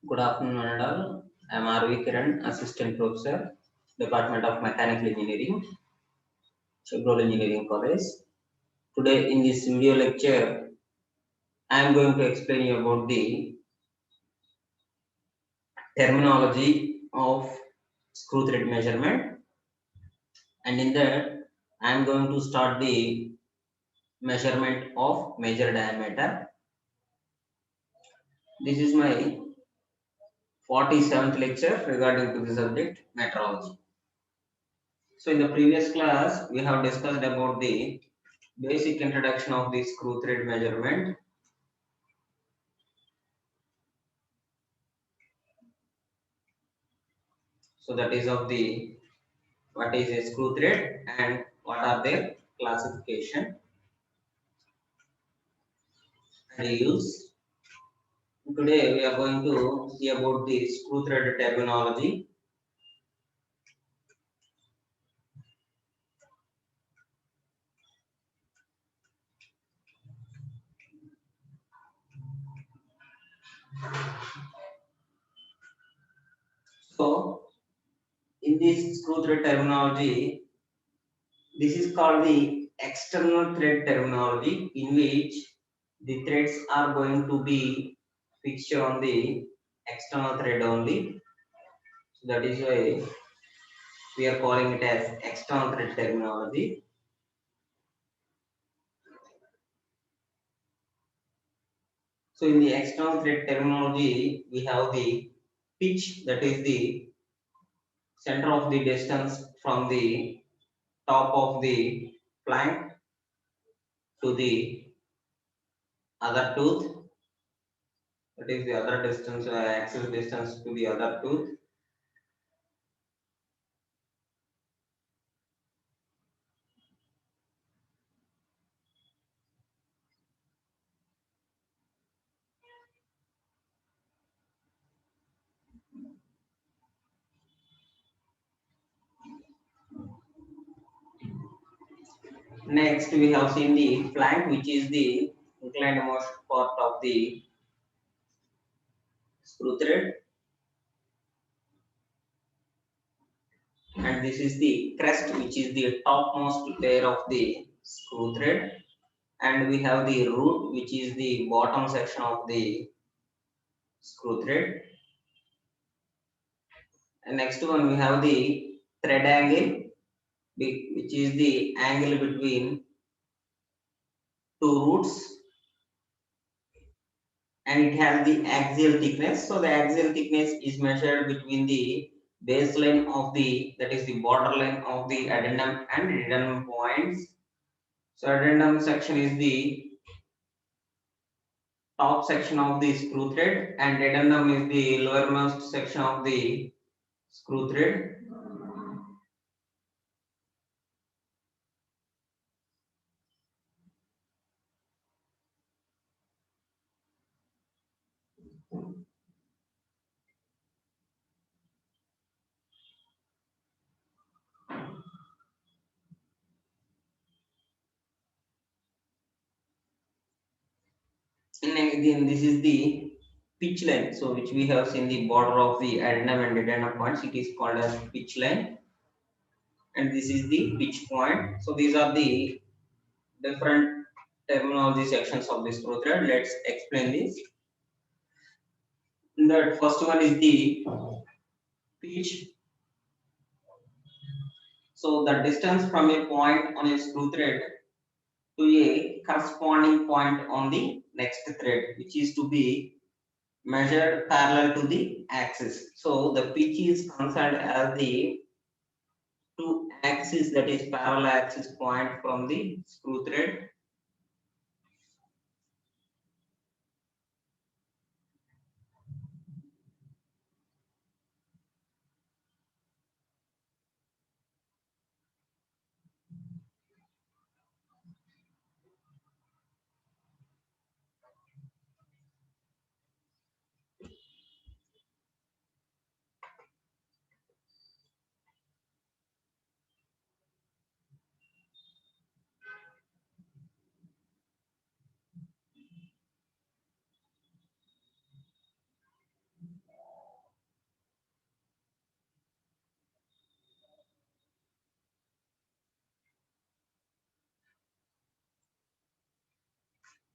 Good afternoon, one and all. I am R.V. Kiran, Assistant Professor, Department of Mechanical Engineering, Chevrolet Engineering College. Today, in this video lecture, I am going to explain you about the terminology of screw thread measurement, and in that, I am going to start the measurement of major diameter. This is my 47th lecture regarding to the subject metrology. So, in the previous class, we have discussed about the basic introduction of the screw thread measurement. So that is of the what is a screw thread and what are their classification and use. Today we are going to see about the screw thread terminology. So in this screw thread terminology, this is called the external thread terminology, in which the threads are going to be fixed on the external thread only. So that is why we are calling it as external thread terminology. So in the external thread terminology, we have the pitch, that is the center of the distance from the top of the plank to the other tooth, that is the other distance, axis distance to the other tooth. Next, we have seen the flank, which is the inclined most part of the screw thread, and this is the crest, which is the topmost layer of the screw thread, and we have the root, which is the bottom section of the screw thread. And next one we have the thread angle, which is the angle between two roots, and it has the axial thickness. So the axial thickness is measured between the baseline of the, that is the borderline of the addendum and addendum points. So addendum section is the top section of the screw thread, and addendum is the lowermost section of the screw thread. And again, this is the pitch line, so which we have seen the border of the addendum and addendum points. It is called as pitch line, and this is the pitch point. So these are the different terminology sections of the screw thread. Let's explain this. The first one is the pitch. So the distance from a point on a screw thread to a corresponding point on the next thread, which is to be measured parallel to the axis. So the pitch is concerned as the two axis, that is parallel axis point from the screw thread.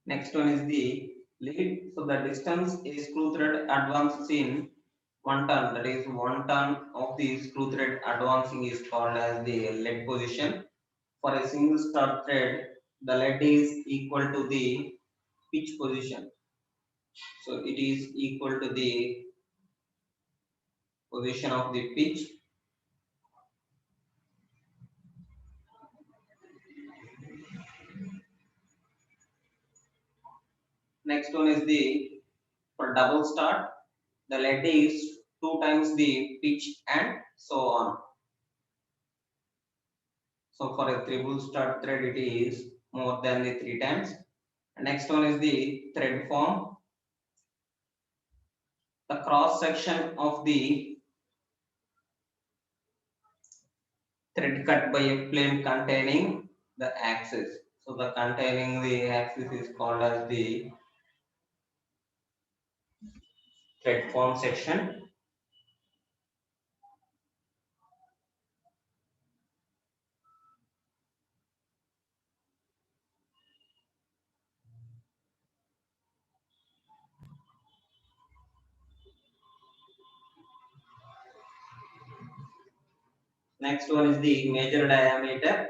Next one is the lead. So the distance is screw thread advances in 1 turn. That is 1 turn of the screw thread advancing is called as the lead position. For a single start thread, the lead is equal to the pitch position. So it is equal to the position of the pitch. Next one is the for double start, the lead is 2 times the pitch and so on. So for a triple start thread, it is more than the 3 times. Next one is the thread form. The cross section of the thread cut by a plane containing the axis. So the containing the axis is called as the thread form section. Next one is the major diameter.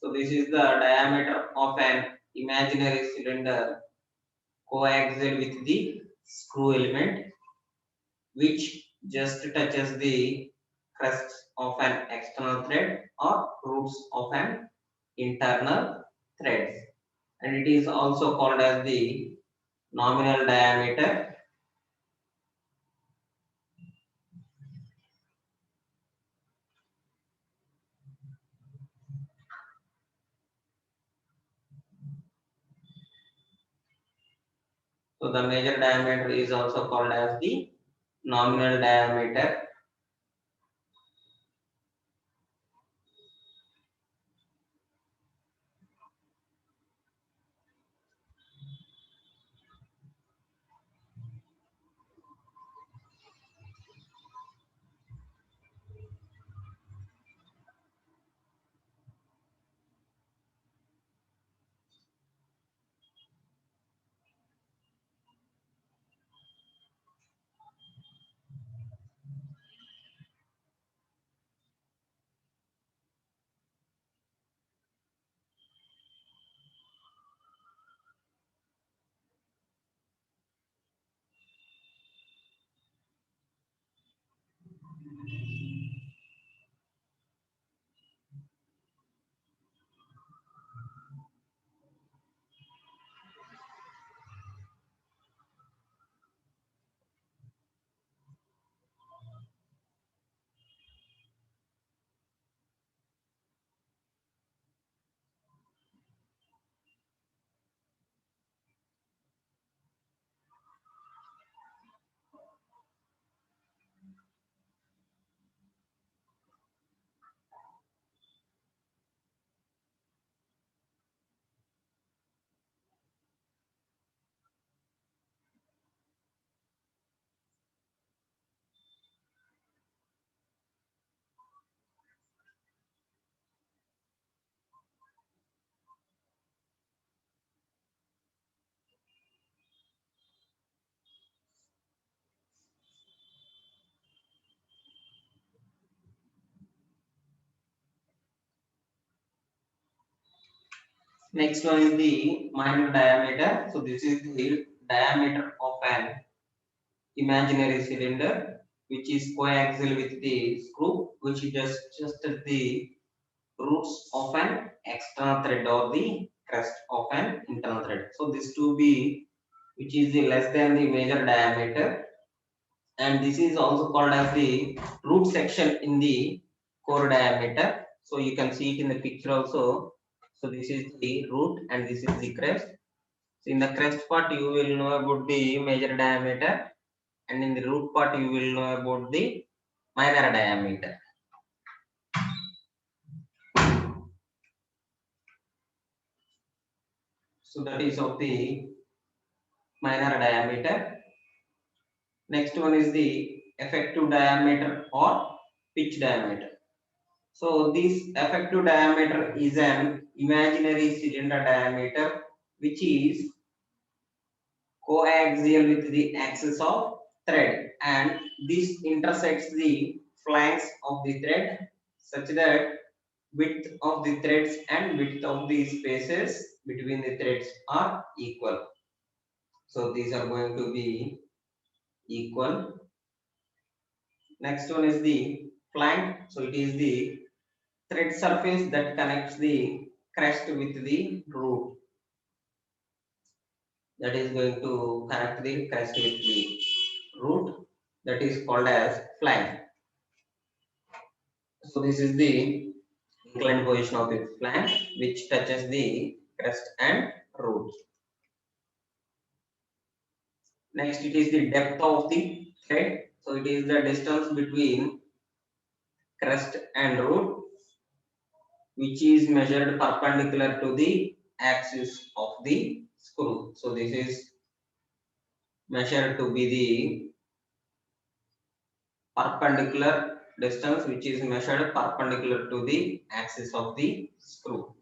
So this is the diameter of an imaginary cylinder coaxial with the screw element, which just touches the crest of an external thread or roots of an internal thread. And it is also called as the nominal diameter. So the major diameter is also called as the nominal diameter. Next one is the minor diameter. So this is the diameter of an imaginary cylinder which is coaxial with the screw, which is just the roots of an external thread or the crest of an internal thread. So this to be which is the less than the major diameter, and this is also called as the root section in the core diameter. So you can see it in the picture also. So this is the root and this is the crest. So in the crest part you will know about the major diameter, and in the root part you will know about the minor diameter. So that is of the minor diameter. Next one is the effective diameter or pitch diameter. So this effective diameter is an imaginary cylinder diameter which is coaxial with the axis of thread, and this intersects the flanks of the thread such that width of the threads and width of the spaces between the threads are equal. So these are going to be equal. Next one is the flank. So it is the thread surface that connects the crest with the root. That is going to connect the crest with the root. That is called as flank. So this is the inclined position of the flank, which touches the crest and root. Next, it is the depth of the thread. So it is the distance between crest and root, which is measured perpendicular to the axis of the screw. So this is measured to be the perpendicular distance, which is measured perpendicular to the axis of the screw.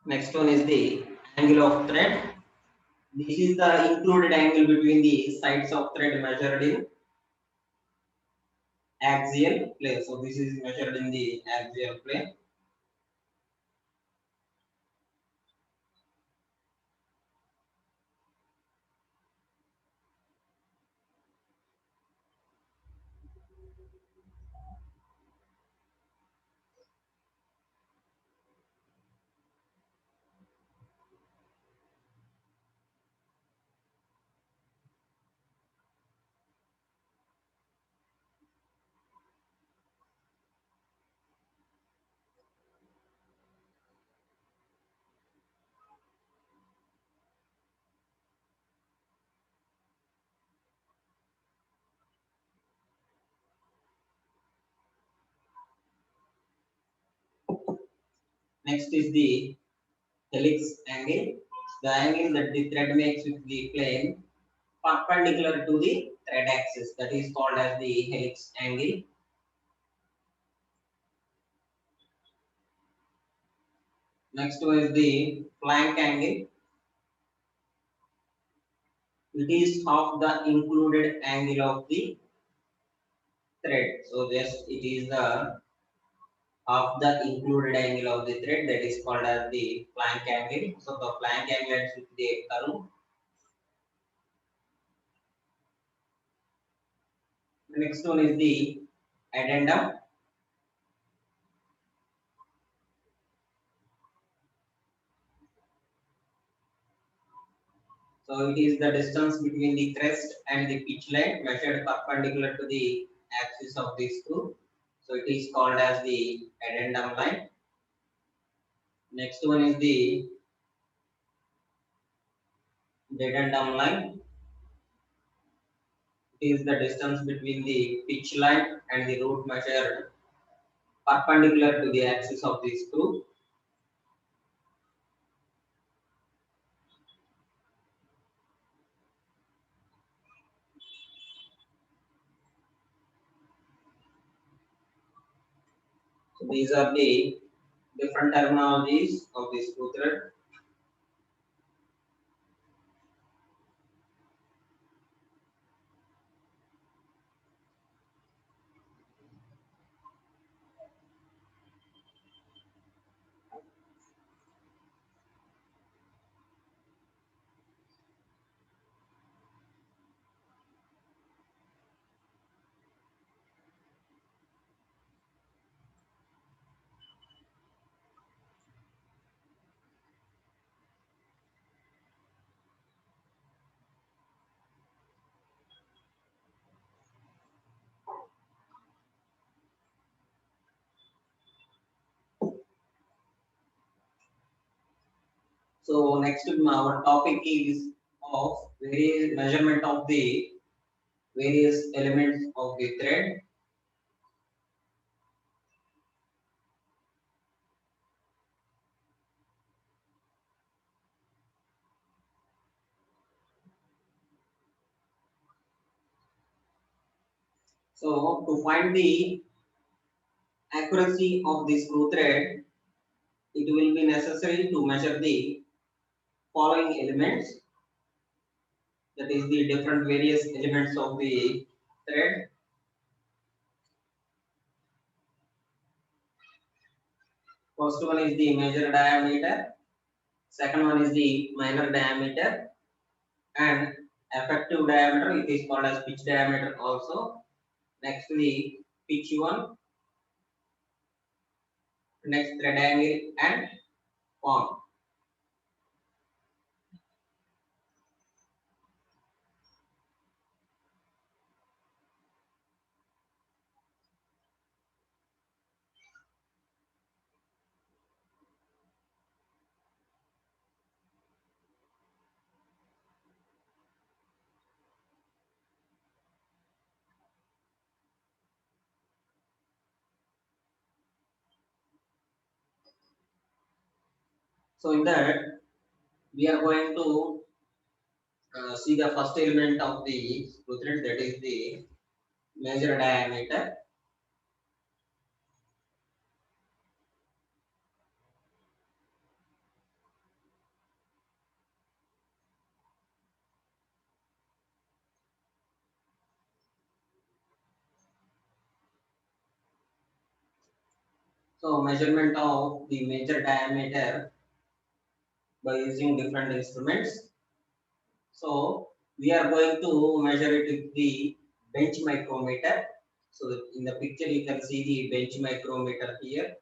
Next one is the angle of thread. This is the included angle between the sides of thread measured in axial plane. So this is measured in the axial plane. Next is the helix angle, the angle that the thread makes with the plane perpendicular to the thread axis. That is called as the helix angle. Next one is the flank angle. It is half the included angle of the thread. So just it is the half the included angle of the thread, that is called as the flank angle. So the flank angle ends with the curve. The next one is the addendum. So it is the distance between the crest and the pitch line measured perpendicular to the axis of the screw. So it is called as the addendum line. Next one is the dedendum line. It is the distance between the pitch line and the root measured perpendicular to the axis of the screw. So these are the different terminologies of the screw thread. So next our topic is of various measurement of the various elements of the thread. So to find the accuracy of the screw thread, it will be necessary to measure the following elements, that is the different various elements of the thread. First one is the major diameter, second one is the minor diameter, and effective diameter, it is called as pitch diameter also. Next the pitch one, next thread angle and form. So in that we are going to see the first element of the screw thread, that is the major diameter. So measurement of the major diameter by using different instruments. So we are going to measure it with the bench micrometer. So in the picture you can see the bench micrometer here.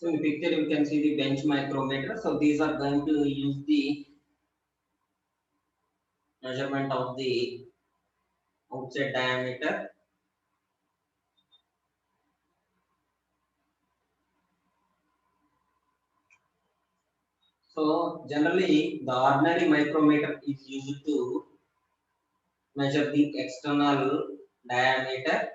So in the picture you can see the bench micrometer. So these are going to use the measurement of the outside diameter. So generally the ordinary micrometer is used to measure the external diameter.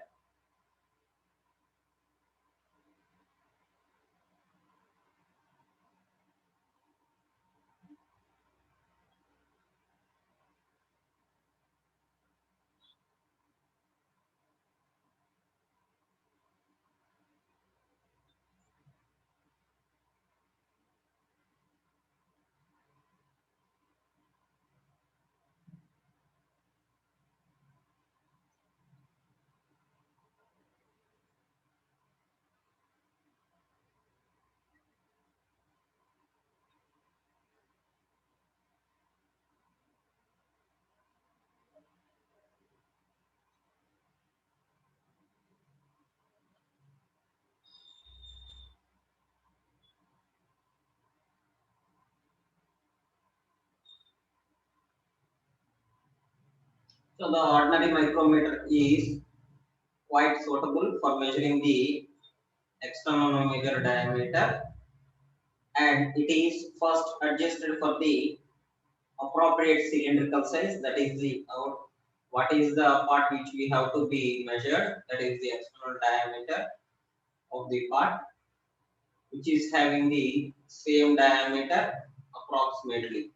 So the ordinary micrometer is quite suitable for measuring the external major diameter, and it is first adjusted for the appropriate cylindrical size, that is the what is the part which we have to be measured, that is the external diameter of the part, which is having the same diameter approximately.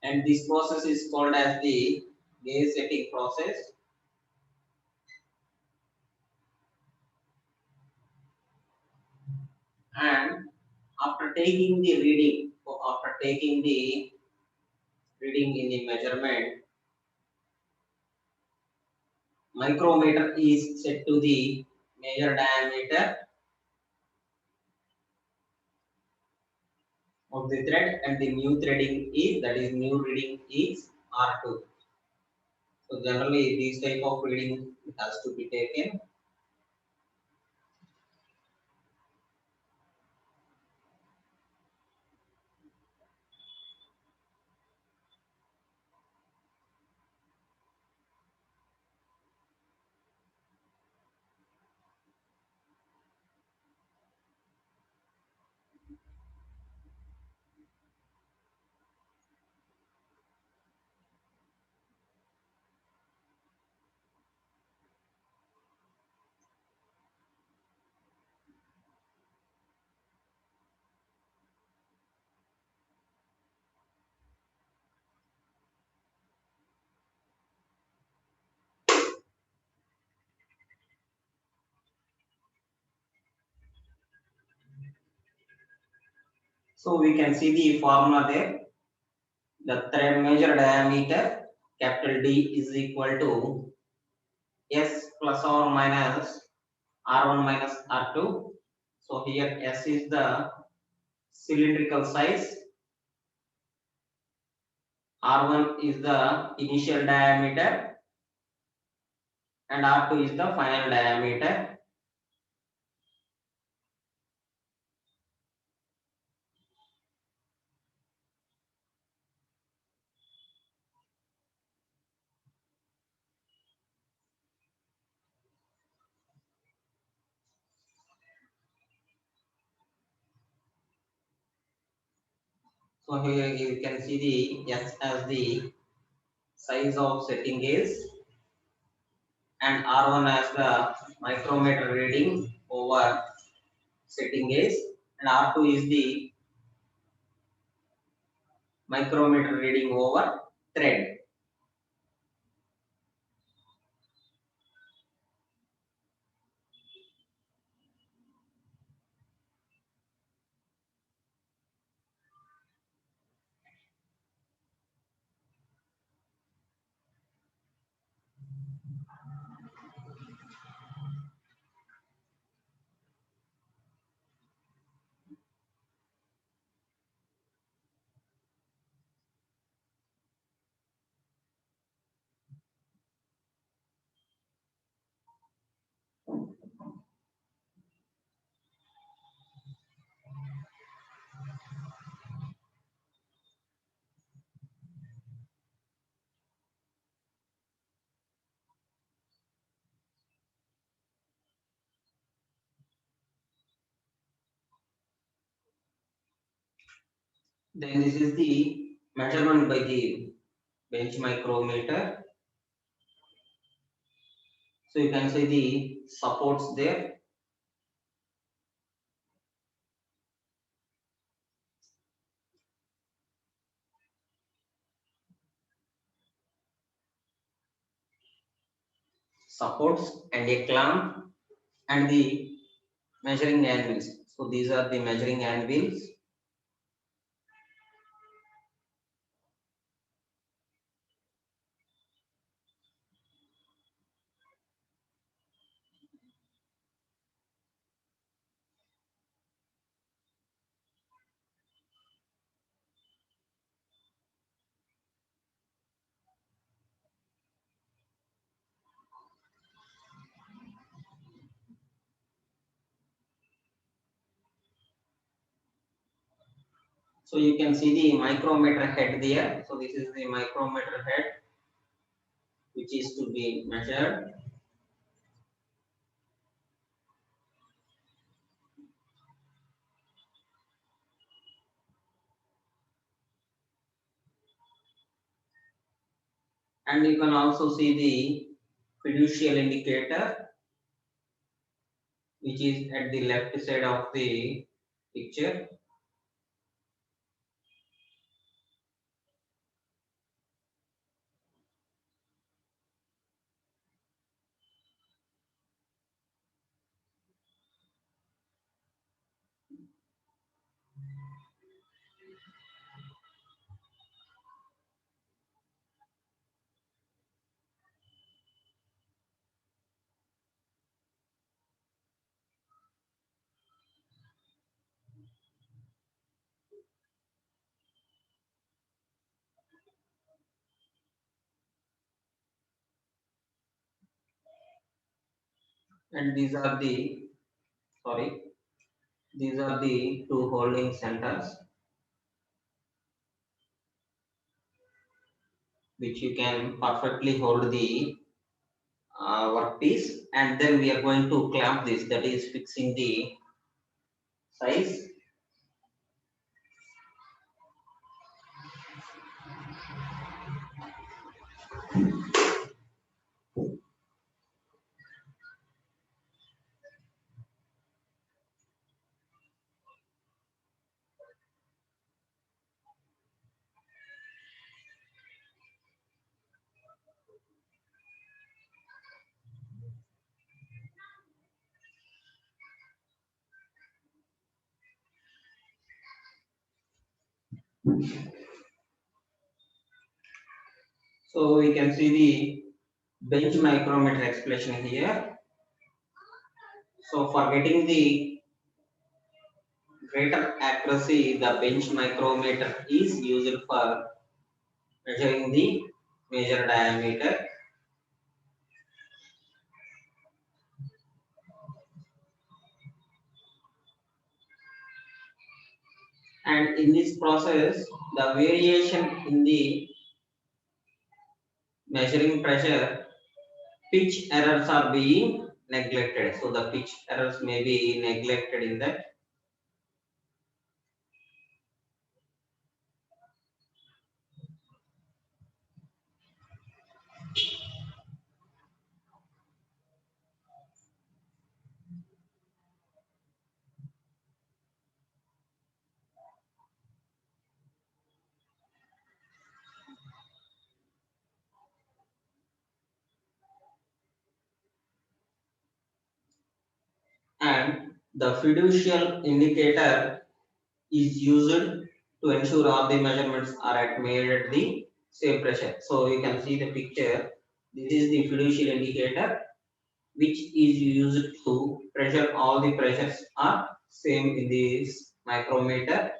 And this process is called as the gauge setting process. taking the reading, after taking the reading in the measurement, micrometer is set to the major diameter of the thread, and the new threading is, that is new reading is R2. So generally these type of reading has to be taken. So we can see the formula there. The thread major diameter capital D is equal to S plus or minus R1 minus R2. So here S is the cylindrical size, R1 is the initial diameter, and R2 is the final diameter. So here you can see the S as the size of setting gauge, and R1 as the micrometer reading over setting gauge, and R2 is the micrometer reading over thread. Then this is the measurement by the bench micrometer. So you can see the supports there. Supports and a clamp and the measuring anvils. So these are the measuring anvils. So you can see the micrometer head there. So this is the micrometer head which is to be measured. And you can also see the fiducial indicator which is at the left side of the picture. And sorry, these are the two holding centers which you can perfectly hold the workpiece, and then we are going to clamp this, that is fixing the size. So we can see the bench micrometer expression here. So for getting the greater accuracy, the bench micrometer is used for measuring the major diameter. And in this process, the variation in the measuring pressure, pitch errors are being neglected. So the pitch errors may be neglected in that. And the fiducial indicator is used to ensure all the measurements are made at the same pressure. So you can see the picture. This is the fiducial indicator which is used to pressure all the pressures are same in this micrometer.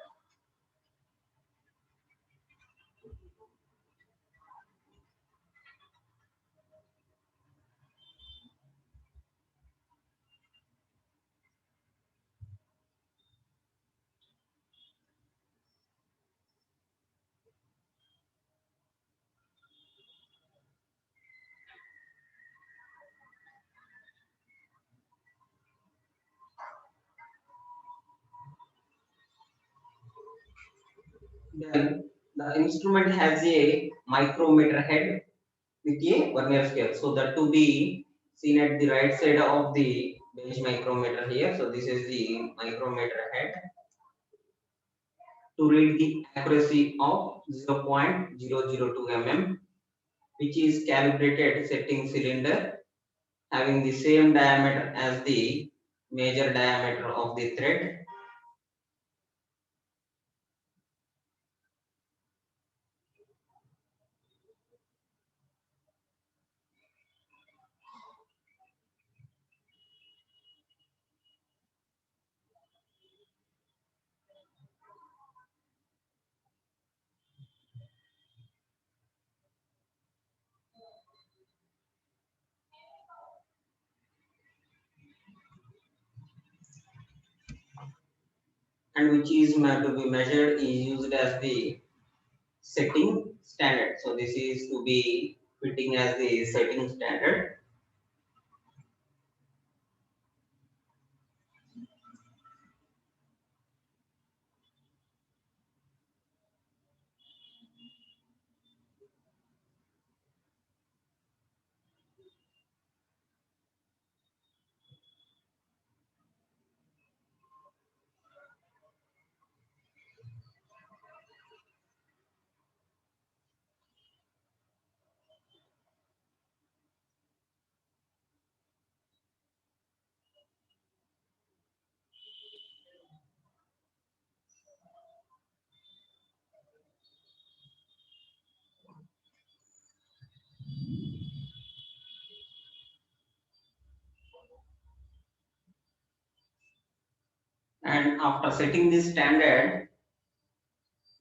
Then the instrument has a micrometer head with a vernier scale. So that to be seen at the right side of the bench micrometer here. So this is the micrometer head to read the accuracy of 0.002 mm, which is calibrated setting cylinder having the same diameter as the major diameter of the thread. And which is to be measured is used as the setting standard. So this is to be fitting as the setting standard. And after setting this standard,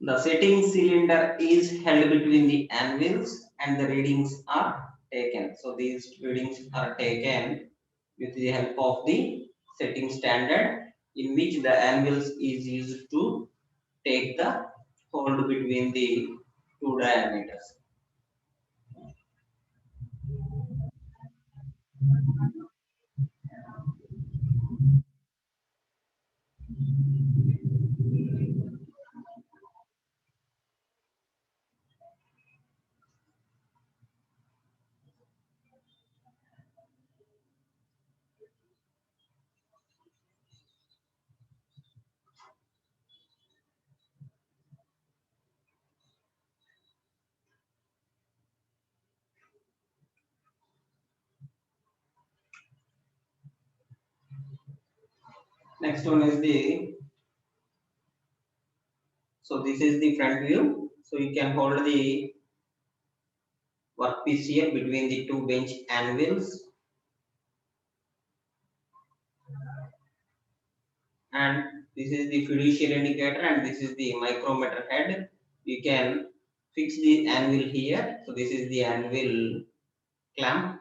the setting cylinder is held between the anvils and the readings are taken. So these readings are taken with the help of the setting standard, in which the anvils is used to take the hold between the two diameters. Next one is the, so this is the front view. So you can hold the workpiece here between the two bench anvils, and this is the fiducial indicator and this is the micrometer head. You can fix the anvil here. So this is the anvil clamp.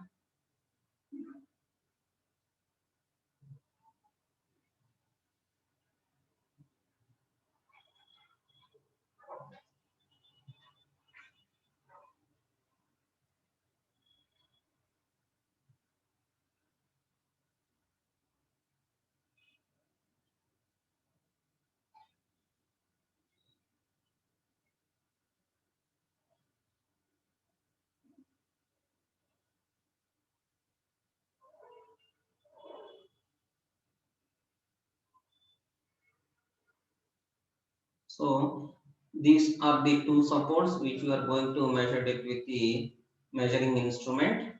So these are the two supports which we are going to measure it with the measuring instrument.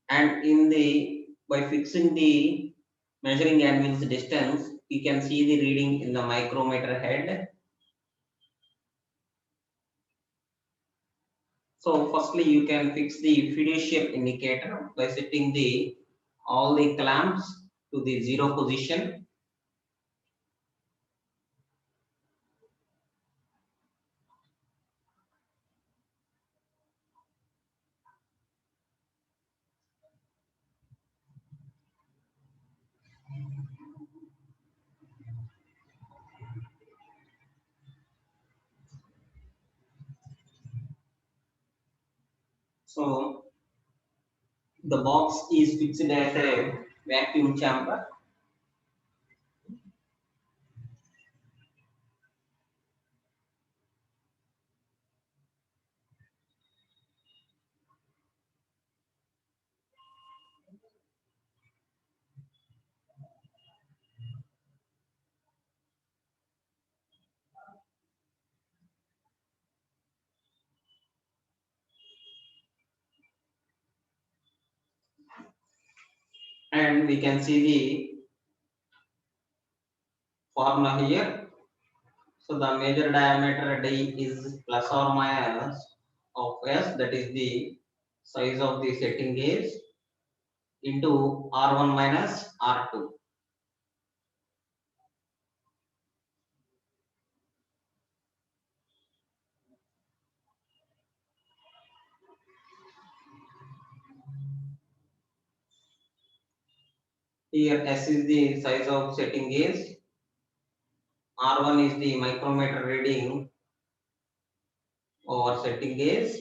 And in the, by fixing the measuring anvil's distance, you can see the reading in the micrometer head. So firstly, you can fix the fiducial indicator by setting the all the clamps to the zero position. So the box is fixed as a vacuum chamber, and we can see the formula here. So the major diameter D is plus or minus of S, that is the size of the setting gauge, into R1 minus R2. Here S is the size of setting gauge, R1 is the micrometer reading over setting gauge,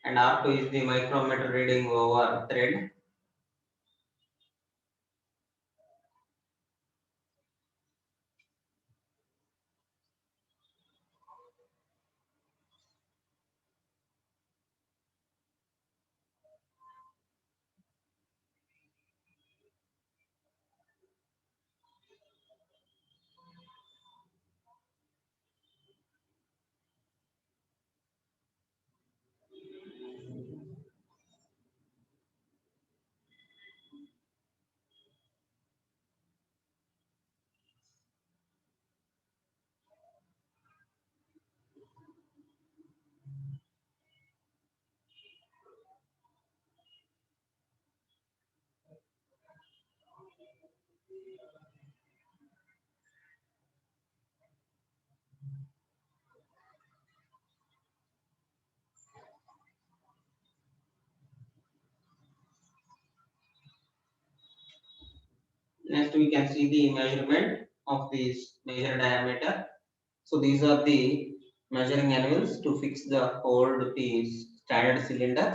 and R2 is the micrometer reading over thread. Next we can see the measurement of this major diameter. So these are the measuring anvils to fix the hold the standard cylinder,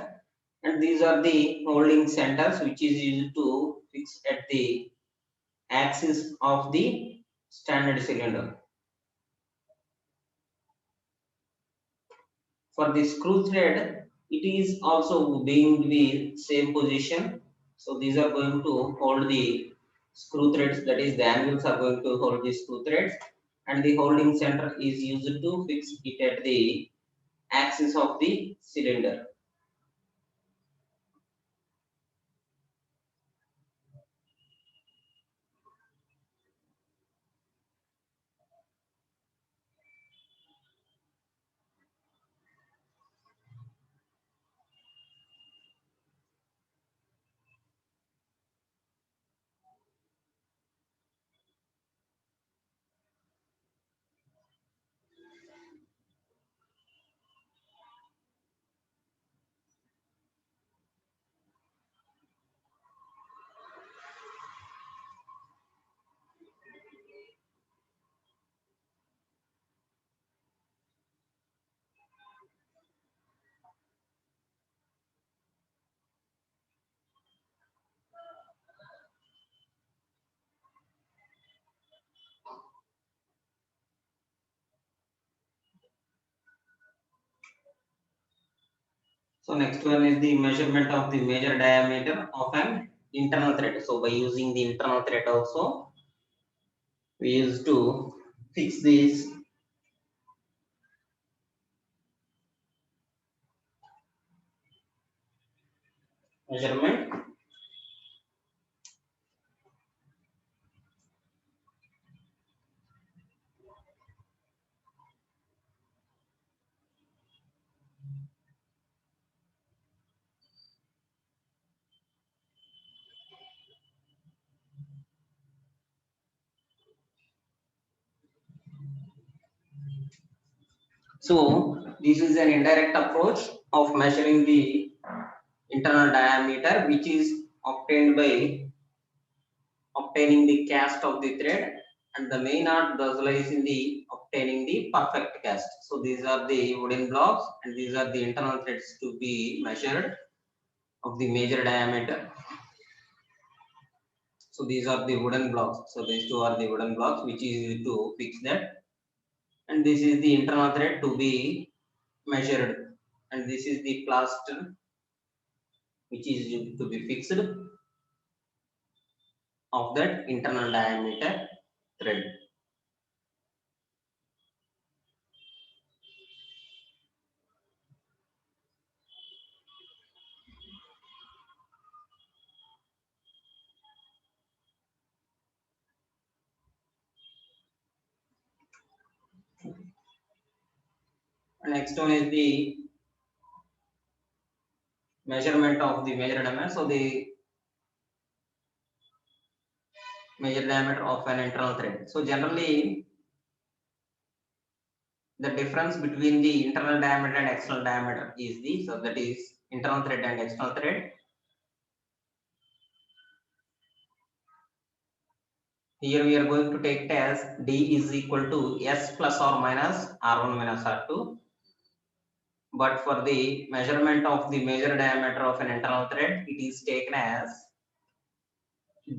and these are the holding centers which is used to fix at the axis of the standard cylinder. For the screw thread, it is also being the same position. So these are going to hold the screw threads, that is the anvils are going to hold the screw threads, and the holding center is used to fix it at the axis of the cylinder. So next one is the measurement of the major diameter of an internal thread. So by using the internal thread also, we used to fix this measurement. So this is an indirect approach of measuring the internal diameter, which is obtained by obtaining the cast of the thread, and the main art thus lies in the obtaining the perfect cast. So these are the wooden blocks, and these are the internal threads to be measured of the major diameter. So these are the wooden blocks. So these two are the wooden blocks which is to fix that, and this is the internal thread to be measured, and this is the plaster which is to be fixed of that internal diameter thread. Next one is the measurement of the major diameter. So the major diameter of an internal thread. So generally the difference between the internal diameter and external diameter is the, so that is internal thread and external thread. Here we are going to take it as D is equal to S plus or minus R1 minus R2. But for the measurement of the major diameter of an internal thread, it is taken as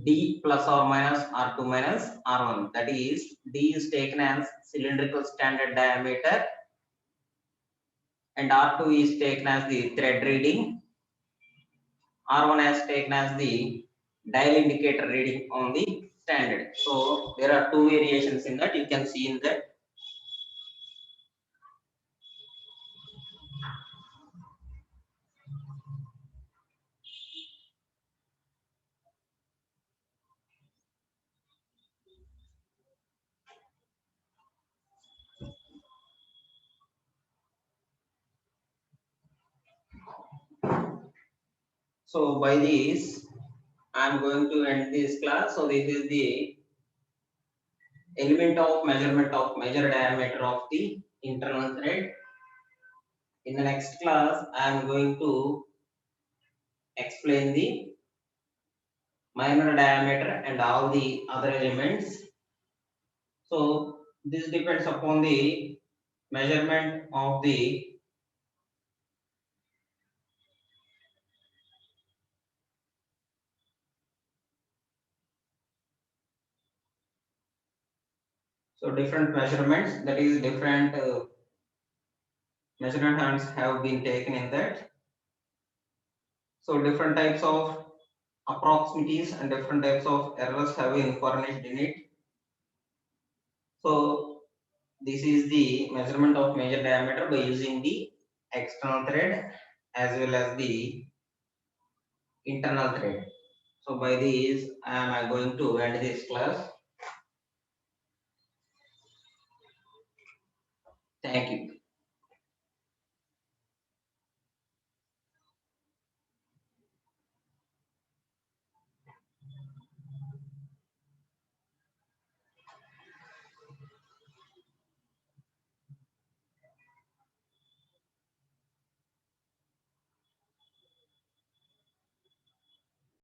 D plus or minus R2 minus R1. That is, D is taken as cylindrical standard diameter, and R2 is taken as the thread reading. R1 is taken as the dial indicator reading on the standard. So there are two variations in that. You can see in that. So by this, I am going to end this class. So this is the element of measurement of major diameter of the internal thread. In the next class, I am going to explain the minor diameter and all the other elements. So this depends upon the measurement of the different measurements, that is different measurements have been taken in that. So different types of approximities and different types of errors have been furnished in it. So this is the measurement of major diameter by using the external thread as well as the internal thread. So by this I am going to end this class. Thank you.